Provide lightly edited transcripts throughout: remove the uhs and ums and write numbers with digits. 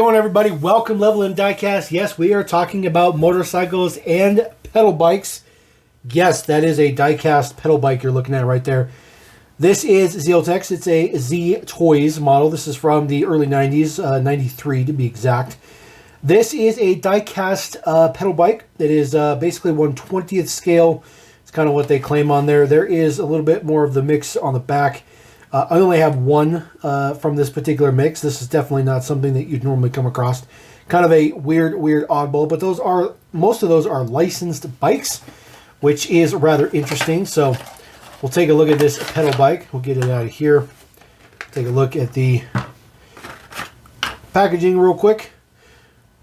going, everybody? Welcome, Level and Diecast. Yes, we are talking about motorcycles and pedal bikes. Yes, that is a Diecast pedal bike you're looking at right there. This is Zealtex. It's a Z Toys model. This is from the early 90s, 93 to be exact. This is a Diecast pedal bike. It is basically 1/20th scale. It's kind of what they claim on there. There is a little bit more of the mix on the back. I only have one from this particular mix. This is definitely not something that you'd normally come across. Kind of a weird oddball, but most of those are licensed bikes, which is rather interesting. So we'll take a look at this pedal bike. We'll get it out of here. Take a look at the packaging real quick.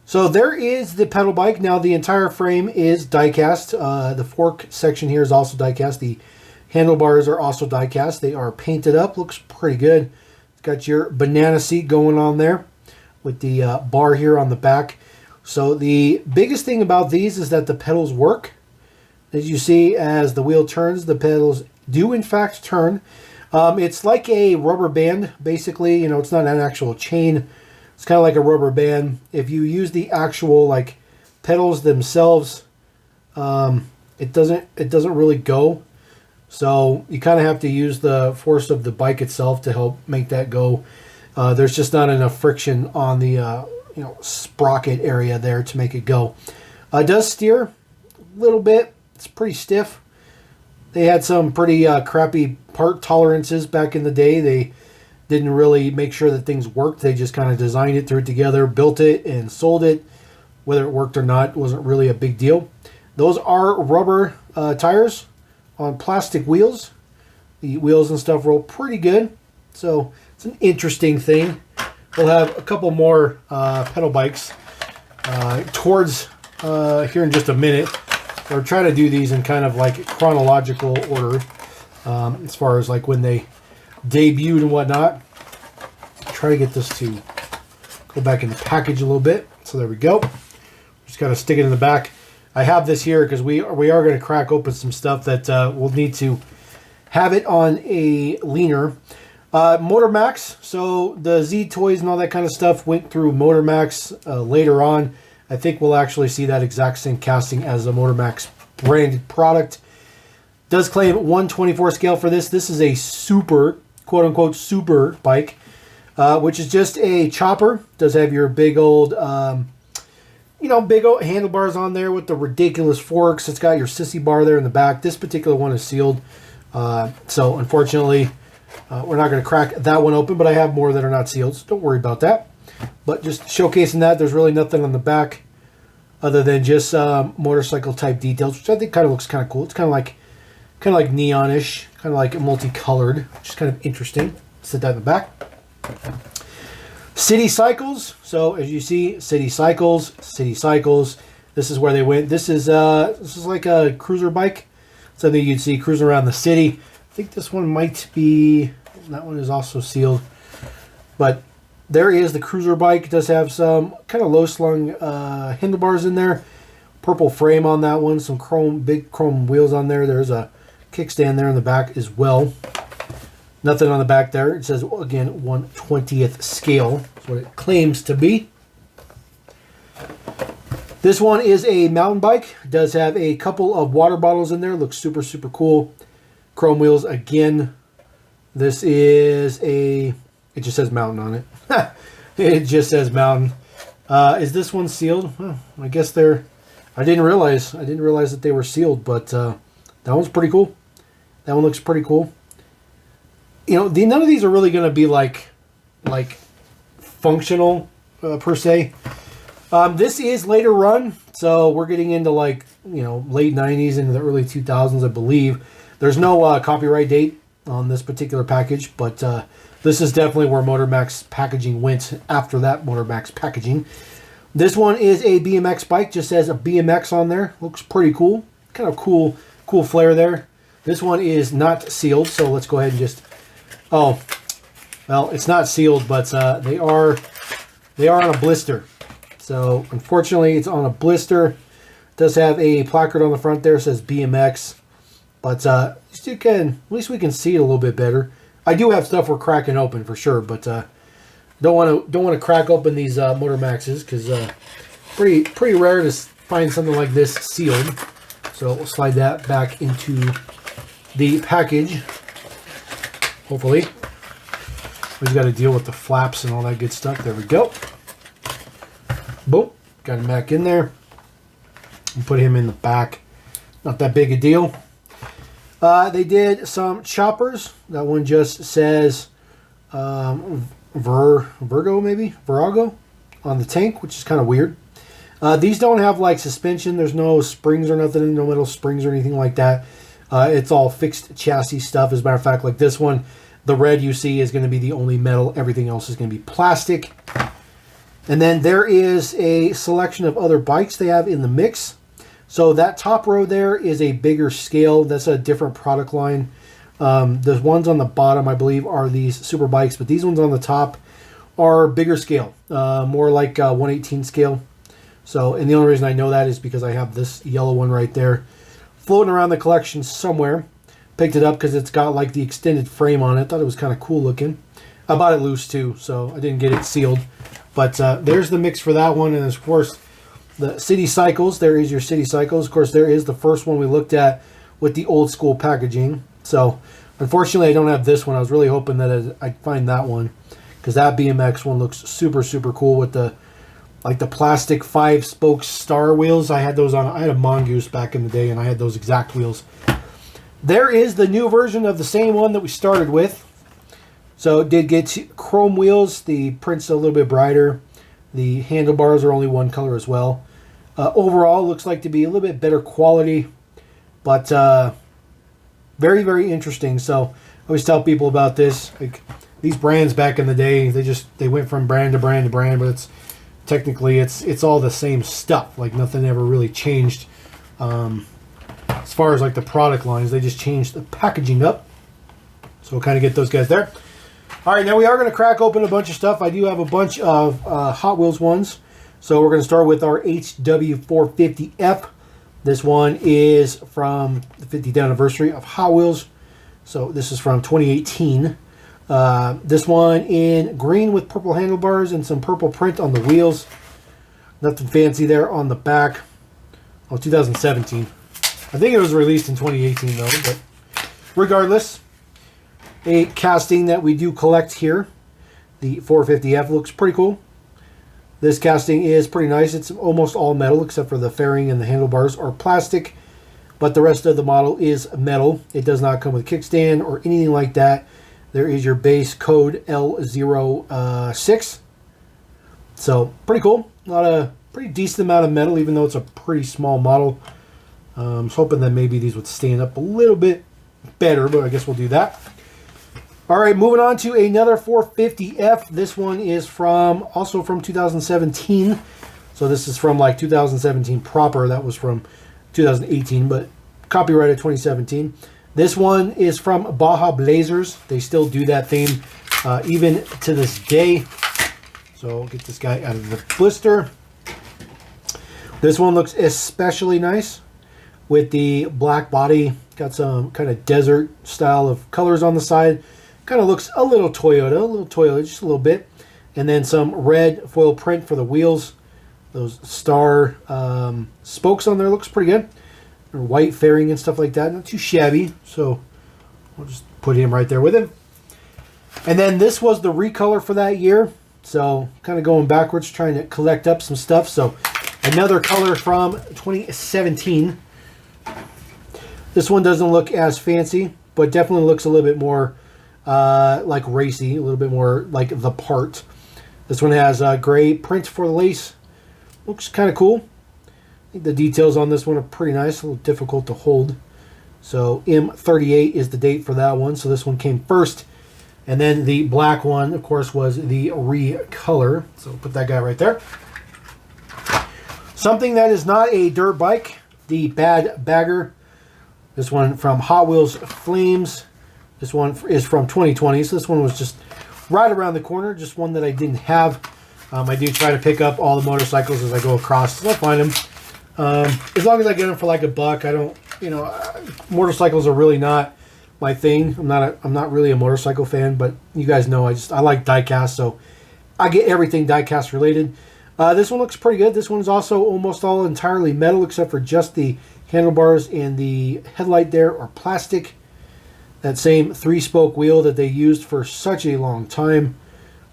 So there is the pedal bike. Now the entire frame is die-cast. The fork section here is also die-cast. The handlebars are also die-cast. They are painted up. Looks pretty good. It's got your banana seat going on there with the bar here on the back. So the biggest thing about these is that the pedals work. As you see, as the wheel turns, the pedals do in fact turn. It's like a rubber band, basically. You know, it's not an actual chain. It's kind of like a rubber band. If you use the actual like pedals themselves, it doesn't really go. So you kind of have to use the force of the bike itself to help make that go. There's just not enough friction on the sprocket area there to make it go. It does steer a little bit. It's pretty stiff. They had some pretty crappy part tolerances back in the day. They didn't really make sure that things worked. They just kind of designed it, threw it together, built it, and sold it. Whether it worked or not wasn't really a big deal. Those are rubber tires on plastic wheels. The wheels and stuff roll pretty good. So it's an interesting thing. We'll have a couple more pedal bikes towards here in just a minute. We're trying to do these in kind of like chronological order as far as like when they debuted and whatnot. Try to get this to go back in the package a little bit. So there we go. Just got to stick it in the back. I have this here because we are going to crack open some stuff that we'll need to have it on a leaner. Motormax. So the Z Toys and all that kind of stuff went through Motormax later on. I think we'll actually see that exact same casting as a Motormax branded product. Does claim 1/24 scale for this. This is a super, quote unquote, super bike, which is just a chopper. Does have your big old, big old handlebars on there with the ridiculous forks. It's got your sissy bar there in the back. This particular one is sealed. So unfortunately, we're not going to crack that one open, but I have more that are not sealed, so don't worry about that. But just showcasing that, there's really nothing on the back other than just motorcycle type details, which I think kind of looks kind of cool. It's kind of like neonish, kind of like multicolored, which is kind of interesting. Sit that in the back. City Cycles. So as you see, City Cycles. This is where they went. This is like a cruiser bike, something you'd see cruising around the city. I think this one might be. That one is also sealed, but there is the cruiser bike. It does have some kind of low slung handlebars in there. Purple frame on that one. Some big chrome wheels on there. There's a kickstand there in the back as well. Nothing on the back there. It says, again, 1/20th scale. That's what it claims to be. This one is a mountain bike. It does have a couple of water bottles in there. Looks super, super cool. Chrome wheels again. This is a... It just says mountain on it. It just says mountain. Is this one sealed? Well, I guess they're... I didn't realize that they were sealed, but that one's pretty cool. That one looks pretty cool. You know, none of these are really going to be like functional per se. This is later run, so we're getting into like late 90s into the early 2000s, I believe. There's no copyright date on this particular package, but this is definitely where Motormax packaging went after that Motormax packaging. This one is a BMX bike. Just says a BMX on there. Looks pretty cool. Kind of cool flare there. This one is not sealed, so let's go ahead and just... Oh, well, it's not sealed, but they are on a blister. So unfortunately, it's on a blister. It does have a placard on the front there. It says BMX, but at least we can see it a little bit better. I do have stuff we're cracking open for sure, but Don't want to crack open these Motormaxes because pretty rare to find something like this sealed. So we'll slide that back into the package. Hopefully, we've got to deal with the flaps and all that good stuff. There we go. Boom, got him back in there. And put him in the back. Not that big a deal. They did some choppers. That one just says Virgo maybe? Virago on the tank, which is kind of weird. These don't have like suspension. There's no springs or nothing, no metal springs or anything like that. It's all fixed chassis stuff. As a matter of fact, like this one, the red you see is going to be the only metal. Everything else is going to be plastic. And then there is a selection of other bikes they have in the mix. So that top row there is a bigger scale. That's a different product line. The ones on the bottom, I believe, are these super bikes, but these ones on the top are bigger scale, more like 1/18 scale. So, and the only reason I know that is because I have this yellow one right there floating around the collection somewhere. Picked it up because it's got like the extended frame on it. Thought it was kind of cool looking. I bought it loose too, so I didn't get it sealed. But there's the mix for that one, and of course the City Cycles. There is your City Cycles. Of course, there is the first one we looked at with the old school packaging. So, unfortunately, I don't have this one. I was really hoping that I'd find that one because that BMX one looks super, super cool with the like the plastic 5-spoke star wheels. I had those on. I had a Mongoose back in the day, and I had those exact wheels. There is the new version of the same one that we started with. So it did get chrome wheels. The print's a little bit brighter. The handlebars are only one color as well. Overall, looks like to be a little bit better quality, but very, very interesting. So I always tell people about this. Like these brands back in the day, they went from brand to brand to brand, but it's technically it's all the same stuff. Like nothing ever really changed. As far as like the product lines, they just changed the packaging up. So we'll kind of get those guys there. All right, now we are going to crack open a bunch of stuff. I do have a bunch of Hot Wheels ones. So we're going to start with our HW450F. This one is from the 50th anniversary of Hot Wheels. So this is from 2018. This one in green with purple handlebars and some purple print on the wheels. Nothing fancy there on the back. Oh, 2017. I think it was released in 2018 though, but regardless, a casting that we do collect here. The 450F looks pretty cool. This casting is pretty nice. It's almost all metal except for the fairing and the handlebars are plastic, but the rest of the model is metal. It does not come with kickstand or anything like that. There is your base code L06. So pretty cool. Pretty decent amount of metal, even though it's a pretty small model. I was hoping that maybe these would stand up a little bit better, but I guess we'll do that. All right, moving on to another 450F. This one is also from 2017. So this is from like 2017 proper. That was from 2018, but copyrighted 2017. This one is from Baja Blazers. They still do that theme even to this day. So I'll get this guy out of the blister. This one looks especially nice with the black body. Got some kind of desert style of colors on the side. Kind of looks a little Toyota, just a little bit. And then some red foil print for the wheels. Those star spokes on there looks pretty good. Or white fairing and stuff like that. Not too shabby. So we'll just put him right there with him. And then this was the recolor for that year. So kind of going backwards, trying to collect up some stuff. So another color from 2017. This one doesn't look as fancy, but definitely looks a little bit more like racy, a little bit more like the part. This one has gray print for the lace. Looks kind of cool. I think the details on this one are pretty nice, a little difficult to hold. So M38 is the date for that one. So this one came first. And then the black one, of course, was the recolor. So we'll put that guy right there. Something that is not a dirt bike, the Bad Bagger. This one from Hot Wheels Flames. This one is from 2020, so this one was just right around the corner, just one that I didn't have. I do try to pick up all the motorcycles as I go across, so I'll find them. As long as I get them for like $1, I don't, motorcycles are really not my thing. I'm not really a motorcycle fan, but you guys know I like diecast, so I get everything diecast related. This one looks pretty good. This one's also almost all entirely metal except for just the handlebars and the headlight there are plastic. That same 3-spoke wheel that they used for such a long time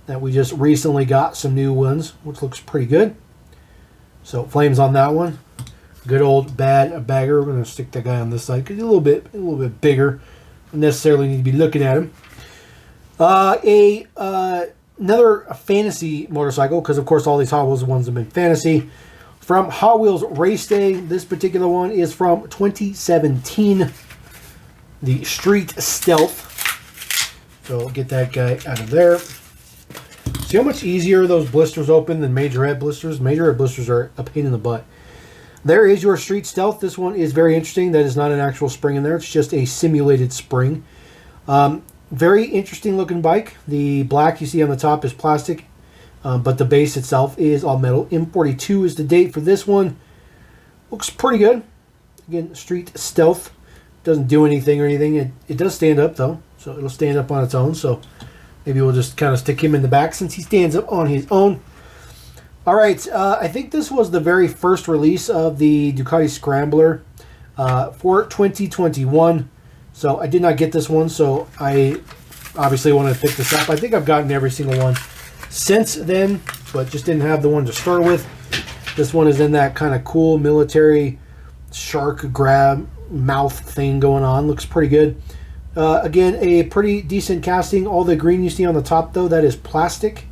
that we just recently got some new ones, which looks pretty good. So flames on that one. Good old bad bagger. We're going to stick that guy on this side because he's a little bit bigger. Don't necessarily need to be looking at him. Another fantasy motorcycle, because of course all these Hot Wheels ones have been fantasy. From Hot Wheels Race Day, this particular one is from 2017. The Street Stealth. So we'll get that guy out of there. See how much easier those blisters open than major head blisters? Major head blisters are a pain in the butt. There is your Street Stealth. This one is very interesting. That is not an actual spring in there. It's just a simulated spring. Very interesting looking bike. The black you see on the top is plastic, but the base itself is all metal. M42 is the date for this one. Looks pretty good. Again, Street Stealth. Doesn't do anything or anything. It does stand up though, so it'll stand up on its own. So maybe we'll just kind of stick him in the back since he stands up on his own. All right, I think this was the very first release of the Ducati Scrambler for 2021. So I did not get this one, so I obviously wanted to pick this up. I think I've gotten every single one since then, but just didn't have the one to start with. This one is in that kind of cool military shark grab mouth thing going on. Looks pretty good. Again, a pretty decent casting. All the green you see on the top, though, that is plastic.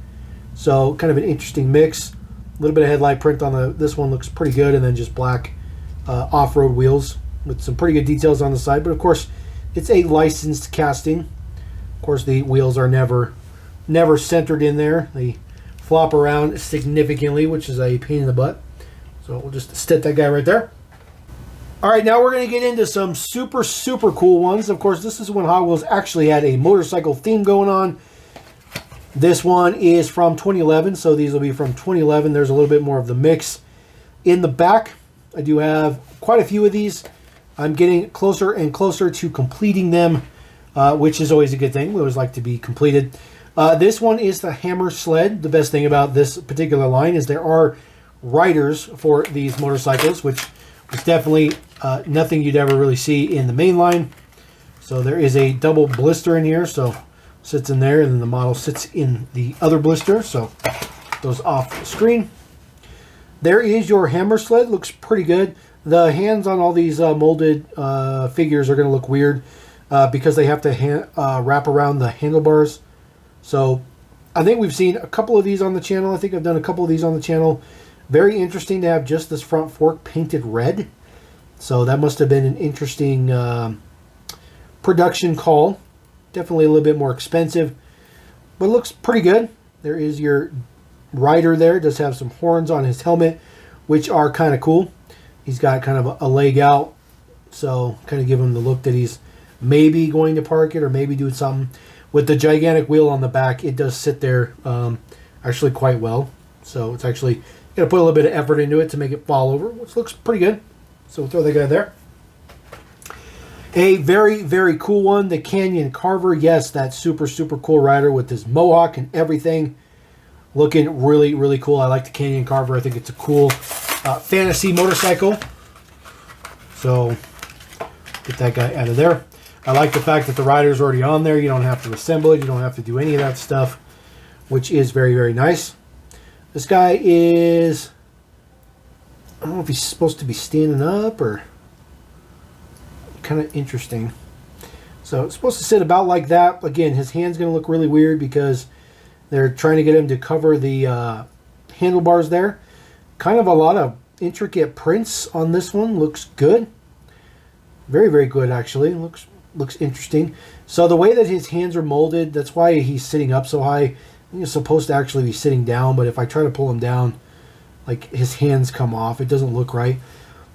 So kind of an interesting mix. A little bit of headlight print on this one looks pretty good, and then just black off-road wheels with some pretty good details on the side. But of course, it's a licensed casting. Of course, the wheels are never centered in there. They flop around significantly, which is a pain in the butt. So we'll just stick that guy right there. All right, now we're going to get into some super, super cool ones. Of course, this is when Hot Wheels actually had a motorcycle theme going on. This one is from 2011, so these will be from 2011. There's a little bit more of the mix. In the back, I do have quite a few of these. I'm getting closer and closer to completing them, which is always a good thing. We always like to be completed. This one is the Hammer Sled. The best thing about this particular line is there are riders for these motorcycles, which is definitely nothing you'd ever really see in the main line. So there is a double blister in here, so sits in there, and then the model sits in the other blister, so goes off the screen. There is your Hammer Sled. Looks pretty good. The hands on all these molded figures are going to look weird because they have to wrap around the handlebars. So I think we've seen a couple of these on the channel. I think I've done a couple of these on the channel. Very interesting to have just this front fork painted red. So that must have been an interesting production call. Definitely a little bit more expensive, but it looks pretty good. There is your rider there. Does have some horns on his helmet, which are kind of cool. He's got kind of a leg out, so kind of give him the look that he's maybe going to park it or maybe doing something. With the gigantic wheel on the back, it does sit there actually quite well. So it's actually going to put a little bit of effort into it to make it fall over, which looks pretty good. So we'll throw that guy there. A very, very cool one, the Canyon Carver. Yes, that super, super cool rider with this mohawk and everything. Looking really, really cool. I like the Canyon Carver. I think it's a cool fantasy motorcycle. So get that guy out of there. I like the fact that the rider's already on there. You don't have to assemble it. You don't have to do any of that stuff, which is very, very nice. This guy is, I don't know if he's supposed to be standing up or kind of interesting. So it's supposed to sit about like that. Again, his hand's going to look really weird because they're trying to get him to cover the handlebars there. Kind of a lot of intricate prints on this one. Looks good. Very, very good, actually. Looks interesting. So the way that his hands are molded, that's why he's sitting up so high. I think he's supposed to actually be sitting down, but if I try to pull him down, like his hands come off. It doesn't look right.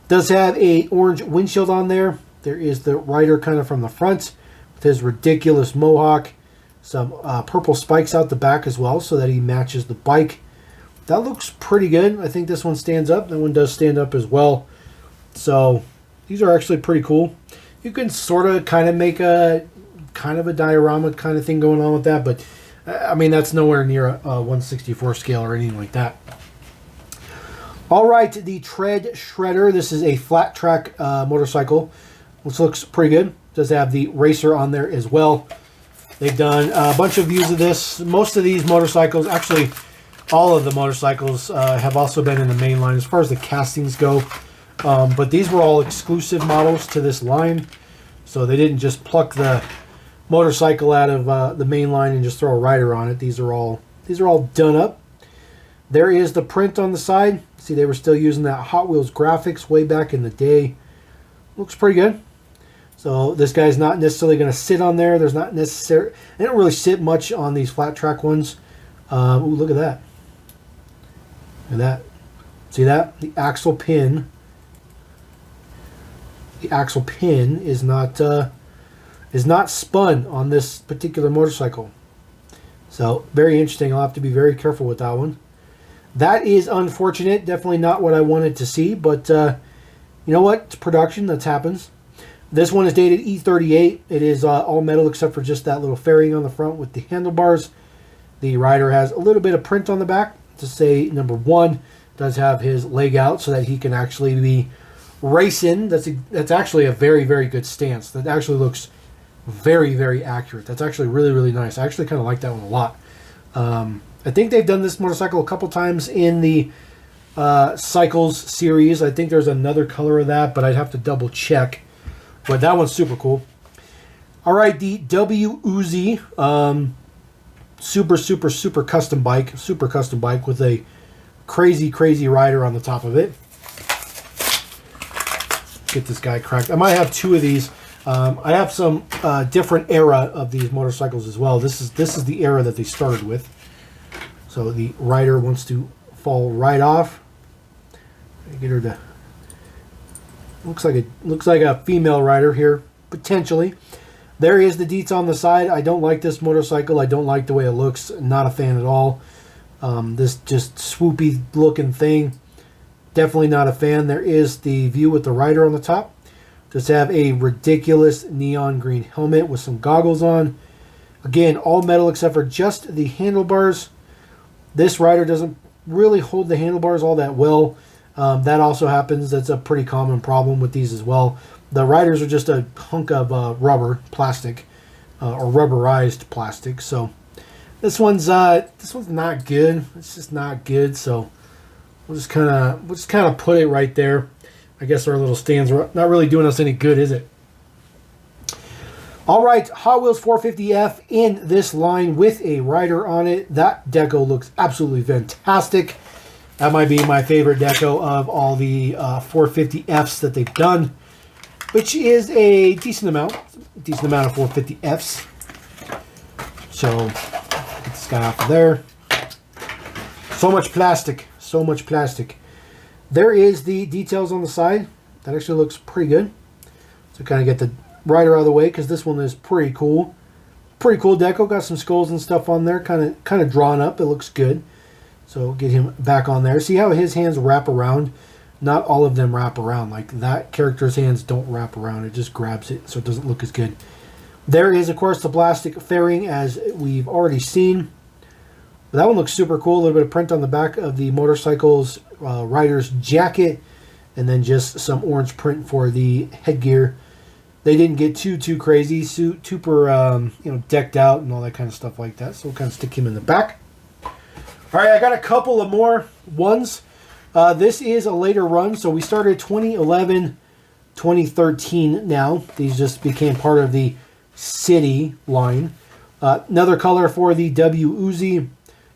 Does have a orange windshield on there. There is the rider kind of from the front with his ridiculous mohawk. Some purple spikes out the back as well so that he matches the bike. That looks pretty good. I think this one stands up. That one does stand up as well. So these are actually pretty cool. You can sort of kind of make a kind of a diorama kind of thing going on with that, but I mean, that's nowhere near a 1/64 scale or anything like that. All right, the Tread Shredder. This is a flat track motorcycle, which looks pretty good. Does have the racer on there as well. They've done a bunch of views of this. Most of these motorcycles, actually all of the motorcycles, have also been in the main line as far as the castings go. But these were all exclusive models to this line. So they didn't just pluck the motorcycle out of the main line and just throw a rider on it. These are all done up. There is the print on the side. See, they were still using that Hot Wheels graphics way back in the day. Looks pretty good. So this guy's not necessarily going to sit on there. There's not necessarily, they don't really sit much on these flat track ones. Ooh, look at that. Look at that. See that? The axle pin. The axle pin is not spun on this particular motorcycle. So very interesting. I'll have to be very careful with that one. That is unfortunate. Definitely not what I wanted to see, but you know what? It's production. That happens. This one is dated E38. It is all metal except for just that little fairing on the front with the handlebars. The rider has a little bit of print on the back to say number 1 does have his leg out so that he can actually be racing. That's actually a very, very good stance. That actually looks very, very accurate. That's actually really, really nice. I actually kind of like that one a lot. I think they've done this motorcycle a couple times in the Cycles series. I think there's another color of that, but I'd have to double check. But that one's super cool. All right, the W Uzi, super custom bike. Super custom bike with a crazy, crazy rider on the top of it. Get this guy cracked. I might have 2 of these. I have some different era of these motorcycles as well. This is the era that they started with. So the rider wants to fall right off. Get her to. Looks like a female rider here, potentially. There is the deets on the side. I don't like this motorcycle. I don't like the way it looks. Not a fan at all. This just swoopy looking thing. Definitely not a fan. There is the view with the rider on the top. Just have a ridiculous neon green helmet with some goggles on. Again, all metal except for just the handlebars. This rider doesn't really hold the handlebars all that well. That also happens. That's a pretty common problem with these as well. The riders are just a hunk of rubber, plastic, or rubberized plastic. So this one's not good. It's just not good. So we'll just kind of put it right there. I guess our little stands are not really doing us any good, is it? All right, Hot Wheels 450F in this line with a rider on it. That deco looks absolutely fantastic. That might be my favorite deco of all the 450Fs that they've done, which is a decent amount of 450Fs. So, get this guy off of there. So much plastic, so much plastic. There is the details on the side. That actually looks pretty good. So kind of get the rider out of the way because this one is pretty cool. Pretty cool deco. Got some skulls and stuff on there, kind of drawn up. It looks good. So get him back on there. See how his hands wrap around? Not all of them wrap around. Like that character's hands don't wrap around. It just grabs it, so it doesn't look as good. There is, of course, the plastic fairing as we've already seen. But that one looks super cool. A little bit of print on the back of the motorcycle's rider's jacket. And then just some orange print for the headgear. They didn't get too crazy. Super, decked out and all that kind of stuff like that. So we'll kind of stick him in the back. All right, I got a couple of more ones. This is a later run, so we started 2011, 2013 now. These just became part of the City line. Another color for the W Uzi.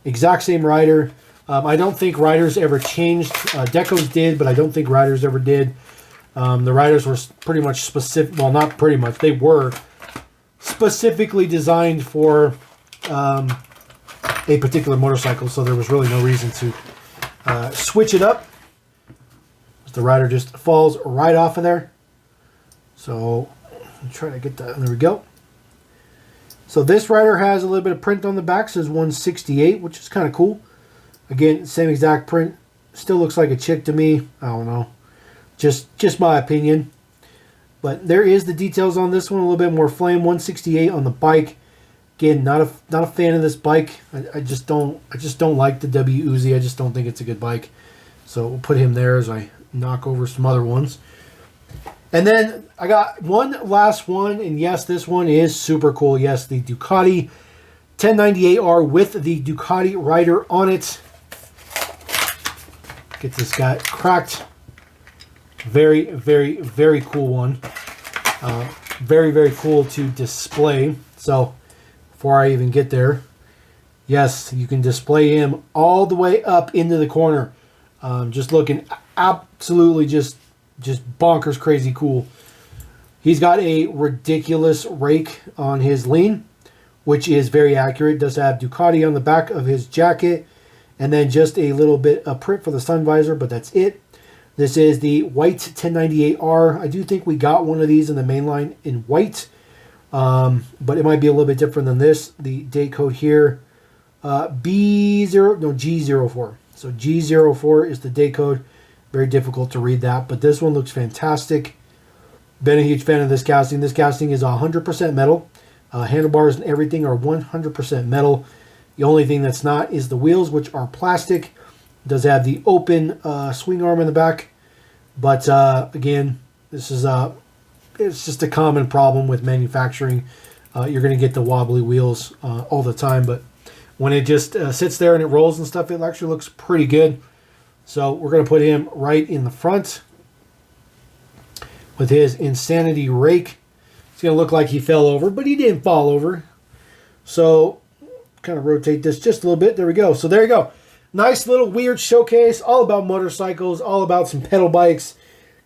Exact same rider. I don't think riders ever changed. Decos did, but I don't think riders ever did. The riders were pretty much specific. Well, not pretty much. They were specifically designed for a particular motorcycle, so there was really no reason to switch it up. The rider just falls right off of there. So I'm trying to get that. There we go. So this rider has a little bit of print on the back. Says 168, which is kind of cool. Again, same exact print. Still looks like a chick to me. I don't know. Just my opinion. But there is the details on this one. A little bit more flame. 168 on the bike. Again, not a fan of this bike. I just don't like the W Uzi. I just don't think it's a good bike. So we'll put him there as I knock over some other ones. And then I got one last one, and yes, this one is super cool. Yes, the Ducati 1098R with the Ducati rider on it. Get this guy cracked. Very, very, very cool one. Very, very cool to display. So before I even get there, yes, you can display him all the way up into the corner. Just looking absolutely just bonkers crazy cool. He's got a ridiculous rake on his lean, which is very accurate. Does have Ducati on the back of his jacket, and then just a little bit of print for the sun visor, but that's it. This is the white 1098R. I do think we got one of these in the mainline in white, but it might be a little bit different than this. The date code here, G04. So G04 is the date code. Very difficult to read that, but this one looks fantastic. Been a huge fan of this casting. This casting is 100% metal. Handlebars and everything are 100% metal. The only thing that's not is the wheels, which are plastic. It does have the open swing arm in the back, but again, this is it's just a common problem with manufacturing. You're going to get the wobbly wheels all the time, but when it just sits there and it rolls and stuff, it actually looks pretty good. So we're going to put him right in the front with his Insanity rake. It's going to look like he fell over, but he didn't fall over. So kind of rotate this just a little bit. There we go. So there you go. Nice little weird showcase, all about motorcycles, all about some pedal bikes.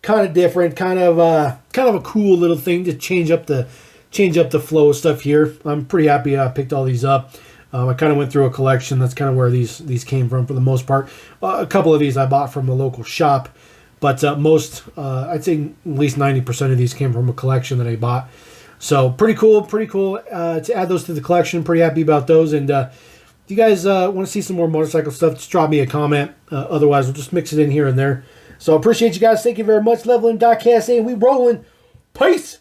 Kind of different, kind of a cool little thing to change up the flow of stuff here. I'm pretty happy I picked all these up. I kind of went through a collection. That's kind of where these came from for the most part. A couple of these I bought from a local shop, but most, I'd say at least 90% of these came from a collection that I bought. So pretty cool to add those to the collection. Pretty happy about those. And if you guys want to see some more motorcycle stuff, just drop me a comment. Otherwise, we'll just mix it in here and there. So appreciate you guys. Thank you very much. Leveling Diecast, and we rolling. Peace.